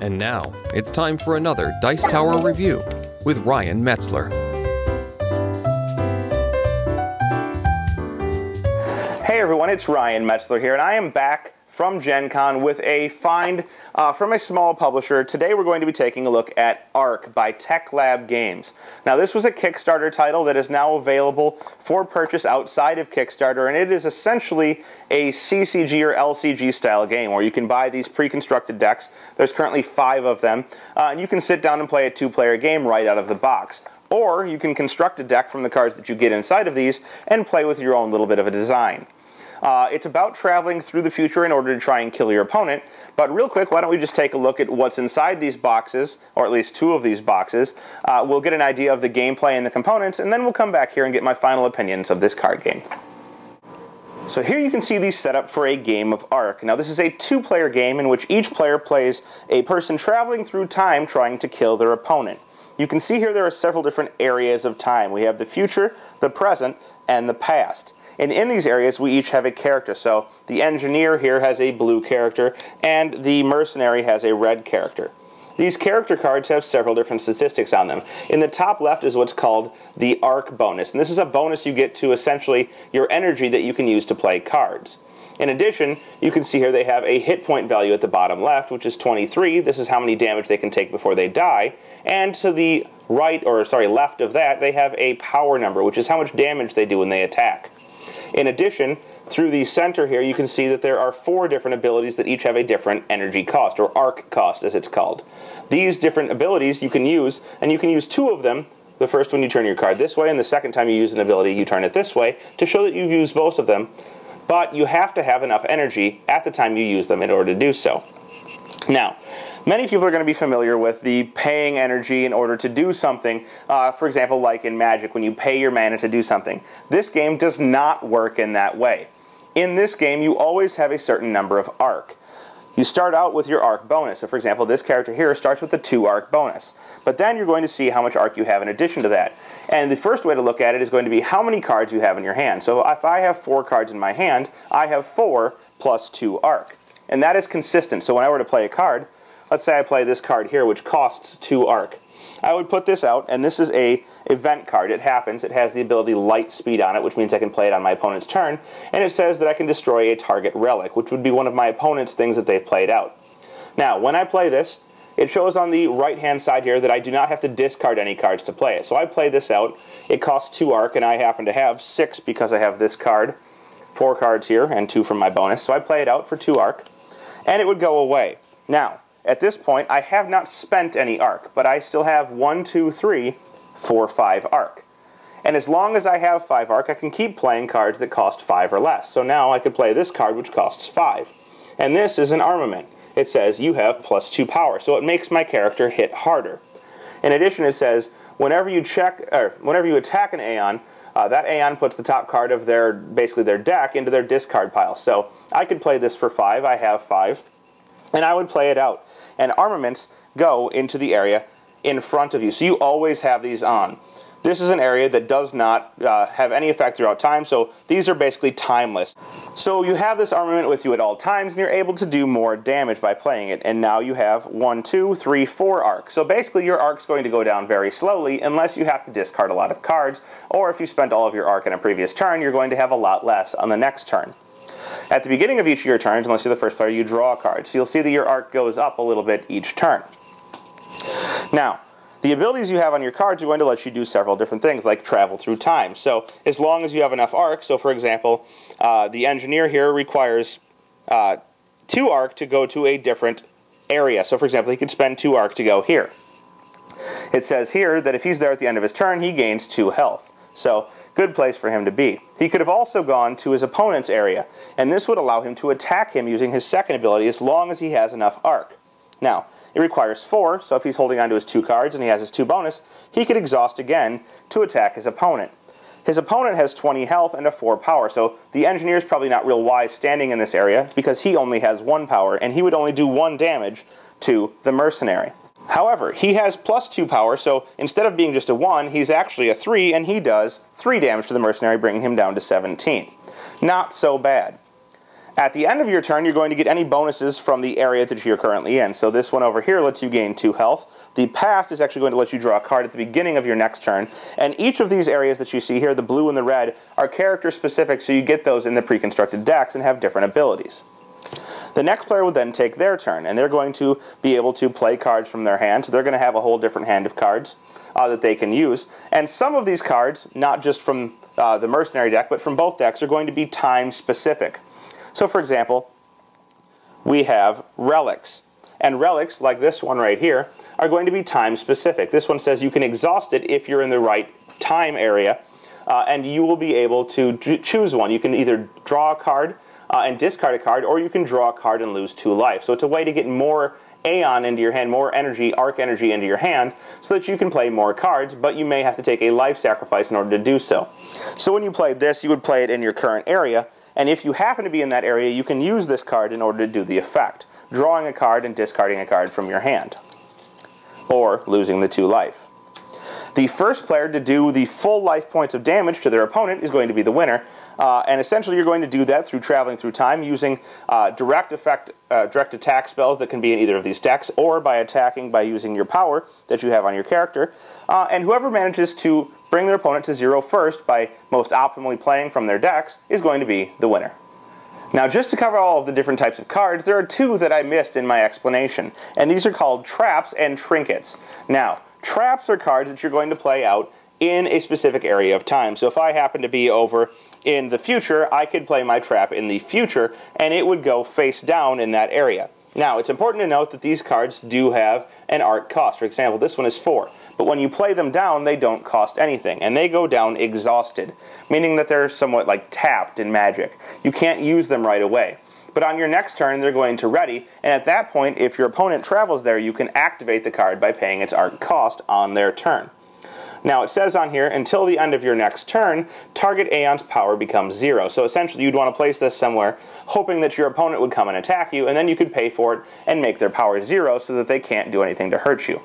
And now, it's time for another Dice Tower review with Ryan Metzler. Hey everyone, it's Ryan Metzler here, and I am back from Gen Con with a find from a small publisher. Today we're going to be taking a look at Ark by Tech Lab Games. Now this was a Kickstarter title that is now available for purchase outside of Kickstarter, and it is essentially a CCG or LCG style game where you can buy these pre-constructed decks. There's currently 5 of them, and you can sit down and play a 2-player game right out of the box. Or you can construct a deck from the cards that you get inside of these and play with your own little bit of a design. It's about traveling through the future in order to try and kill your opponent, but real quick, why don't we just take a look at what's inside these boxes, or at least 2 of these boxes. We'll get an idea of the gameplay and the components, and then we'll come back here and get my final opinions of this card game. So here you can see these set up for a game of Ark. Now this is a 2-player game in which each player plays a person traveling through time trying to kill their opponent. You can see here there are several different areas of time. We have the future, the present, and the past. And in these areas, we each have a character. So the engineer here has a blue character, and the mercenary has a red character. These character cards have several different statistics on them. In the top left is what's called the Ark bonus, and this is a bonus you get to essentially your energy that you can use to play cards. In addition, you can see here they have a hit point value at the bottom left, which is 23. This is how many damage they can take before they die. And to the left of that, they have a power number, which is how much damage they do when they attack. In addition, through the center here, you can see that there are 4 different abilities that each have a different energy cost, or arc cost as it's called. These different abilities you can use, and you can use 2 of them. The first one you turn your card this way, and the second time you use an ability you turn it this way, to show that you use both of them. But you have to have enough energy at the time you use them in order to do so. Now, many people are going to be familiar with the paying energy in order to do something. For example, like in Magic, when you pay your mana to do something. This game does not work in that way. In this game, you always have a certain number of Ark. You start out with your Ark bonus. So for example, this character here starts with a 2 Ark bonus. But then you're going to see how much Ark you have in addition to that. And the first way to look at it is going to be how many cards you have in your hand. So if I have 4 cards in my hand, I have 4 plus 2 Ark. And that is consistent. So when I were to play a card, let's say I play this card here, which costs 2 Ark. I would put this out, and this is a event card. It happens. It has the ability Light Speed on it, which means I can play it on my opponent's turn. And it says that I can destroy a target relic, which would be one of my opponent's things that they've played out. Now, when I play this, it shows on the right-hand side here that I do not have to discard any cards to play it. So I play this out. It costs 2 Ark, and I happen to have 6 because I have this card. 4 cards here, and 2 from my bonus. So I play it out for 2 Ark, and it would go away. Now, at this point, I have not spent any Ark, but I still have 1, 2, 3, 4, 5 Ark. And as long as I have 5 Ark, I can keep playing cards that cost 5 or less. So now I could play this card, which costs 5. And this is an armament. It says you have plus 2 power, so it makes my character hit harder. In addition, it says whenever you attack an Aeon, that Aeon puts the top card of their deck into their discard pile. So I could play this for 5. I have 5. And I would play it out. And armaments go into the area in front of you. So you always have these on. This is an area that does not have any effect throughout time, so these are basically timeless. So you have this armament with you at all times, and you're able to do more damage by playing it. And now you have 1, 2, 3, 4 Ark. So basically your Ark's going to go down very slowly unless you have to discard a lot of cards, or if you spent all of your Ark in a previous turn, you're going to have a lot less on the next turn. At the beginning of each of your turns, unless you're the first player, you draw a card. So you'll see that your Ark goes up a little bit each turn. Now, the abilities you have on your cards are going to let you do several different things, like travel through time. So as long as you have enough Ark, so for example, the engineer here requires 2 Ark to go to a different area. So for example, he could spend 2 Ark to go here. It says here that if he's there at the end of his turn, he gains 2 health. So, good place for him to be. He could have also gone to his opponent's area, and this would allow him to attack him using his second ability as long as he has enough Ark. Now, it requires 4, so if he's holding on to his 2 cards and he has his 2 bonus, he could exhaust again to attack his opponent. His opponent has 20 health and a 4 power, so the engineer's probably not real wise standing in this area because he only has 1 power, and he would only do 1 damage to the mercenary. However, he has plus 2 power, so instead of being just a 1, he's actually a 3, and he does 3 damage to the mercenary, bringing him down to 17. Not so bad. At the end of your turn, you're going to get any bonuses from the area that you're currently in. So this one over here lets you gain 2 health. The past is actually going to let you draw a card at the beginning of your next turn. And each of these areas that you see here, the blue and the red, are character specific, so you get those in the pre-constructed decks and have different abilities. The next player would then take their turn, and they're going to be able to play cards from their hand. So they're going to have a whole different hand of cards that they can use. And some of these cards, not just from the mercenary deck, but from both decks, are going to be time specific. So for example, we have relics. And relics, like this one right here, are going to be time specific. This one says you can exhaust it if you're in the right time area, and you will be able to choose one. You can either draw a card and discard a card, or you can draw a card and lose 2 life. So it's a way to get more Aeon into your hand, more energy, arc energy into your hand, so that you can play more cards, but you may have to take a life sacrifice in order to do so. So when you played this, you would play it in your current area, and if you happen to be in that area, you can use this card in order to do the effect, drawing a card and discarding a card from your hand, or losing the 2 life. The first player to do the full life points of damage to their opponent is going to be the winner, and essentially you're going to do that through traveling through time using direct attack spells that can be in either of these decks, or by attacking by using your power that you have on your character, and whoever manages to bring their opponent to 0 first by most optimally playing from their decks is going to be the winner. Now, just to cover all of the different types of cards, there are 2 that I missed in my explanation, and these are called traps and trinkets. Now, traps are cards that you're going to play out in a specific area of time. So if I happen to be over in the future, I could play my trap in the future, and it would go face down in that area. Now, it's important to note that these cards do have an arc cost. For example, this one is 4. But when you play them down, they don't cost anything, and they go down exhausted, meaning that they're somewhat like tapped in Magic. You can't use them right away. But on your next turn, they're going to ready, and at that point, if your opponent travels there, you can activate the card by paying its arc cost on their turn. Now, it says on here, until the end of your next turn, target Aeon's power becomes 0. So essentially, you'd want to place this somewhere, hoping that your opponent would come and attack you, and then you could pay for it and make their power 0 so that they can't do anything to hurt you.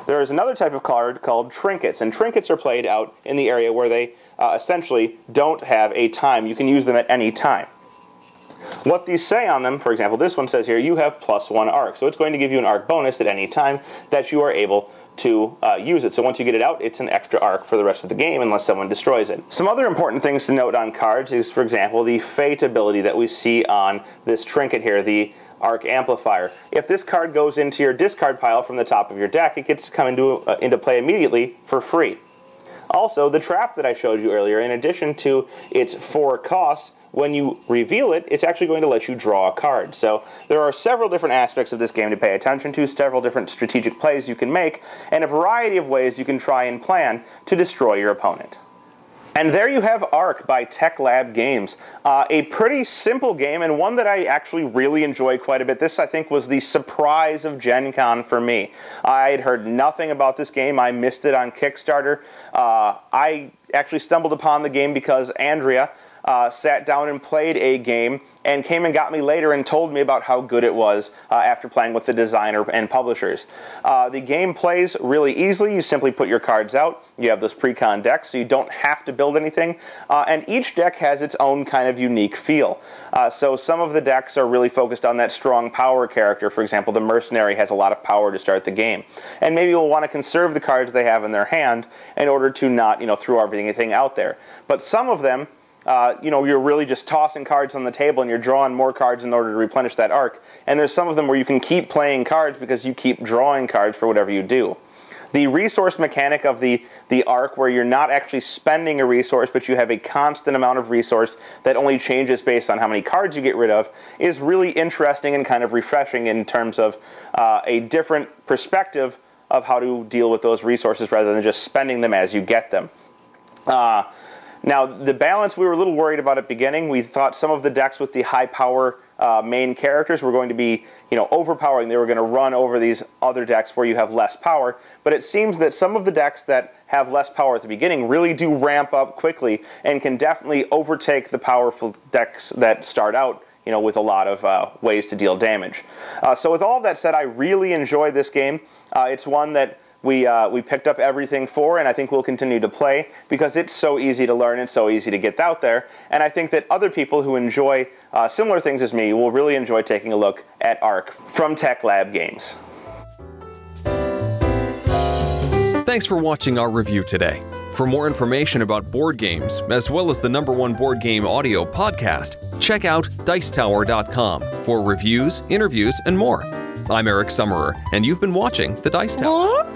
There is another type of card called trinkets, and trinkets are played out in the area where they essentially don't have a time. You can use them at any time. What these say on them, for example, this one says here, you have +1 arc. So it's going to give you an arc bonus at any time that you are able to use it. So once you get it out, it's an extra arc for the rest of the game unless someone destroys it. Some other important things to note on cards is, for example, the fate ability that we see on this trinket here, the Arc Amplifier. If this card goes into your discard pile from the top of your deck, it gets to come into play immediately for free. Also, the trap that I showed you earlier, in addition to its 4 cost, when you reveal it, it's actually going to let you draw a card. So there are several different aspects of this game to pay attention to, several different strategic plays you can make, and a variety of ways you can try and plan to destroy your opponent. And there you have Arc by Tech Lab Games. A pretty simple game, and one that I actually really enjoy quite a bit. This, I think, was the surprise of Gen Con for me. I had heard nothing about this game. I missed it on Kickstarter. I actually stumbled upon the game because Andrea sat down and played a game and came and got me later and told me about how good it was after playing with the designer and publishers. The game plays really easily. You simply put your cards out. You have those pre-con decks, so you don't have to build anything. And each deck has its own kind of unique feel. So some of the decks are really focused on that strong power character. For example, the Mercenary has a lot of power to start the game. And maybe you'll want to conserve the cards they have in their hand in order to not, throw everything out there. But some of them, you're really just tossing cards on the table and you're drawing more cards in order to replenish that arc. And there's some of them where you can keep playing cards because you keep drawing cards for whatever you do. The resource mechanic of the arc, where you're not actually spending a resource, but you have a constant amount of resource that only changes based on how many cards you get rid of, is really interesting and kind of refreshing in terms of a different perspective of how to deal with those resources rather than just spending them as you get them. Now, the balance, we were a little worried about at the beginning. We thought some of the decks with the high power main characters were going to be, overpowering. They were going to run over these other decks where you have less power. But it seems that some of the decks that have less power at the beginning really do ramp up quickly and can definitely overtake the powerful decks that start out, with a lot of ways to deal damage. So with all of that said, I really enjoy this game. It's one that we picked up everything for, and I think we'll continue to play because it's so easy to learn and so easy to get out there. And I think that other people who enjoy similar things as me will really enjoy taking a look at Ark from Tech Lab Games. Thanks for watching our review today. For more information about board games, as well as the #1 board game audio podcast, check out Dicetower.com for reviews, interviews, and more. I'm Eric Summerer, and you've been watching The Dice Tower.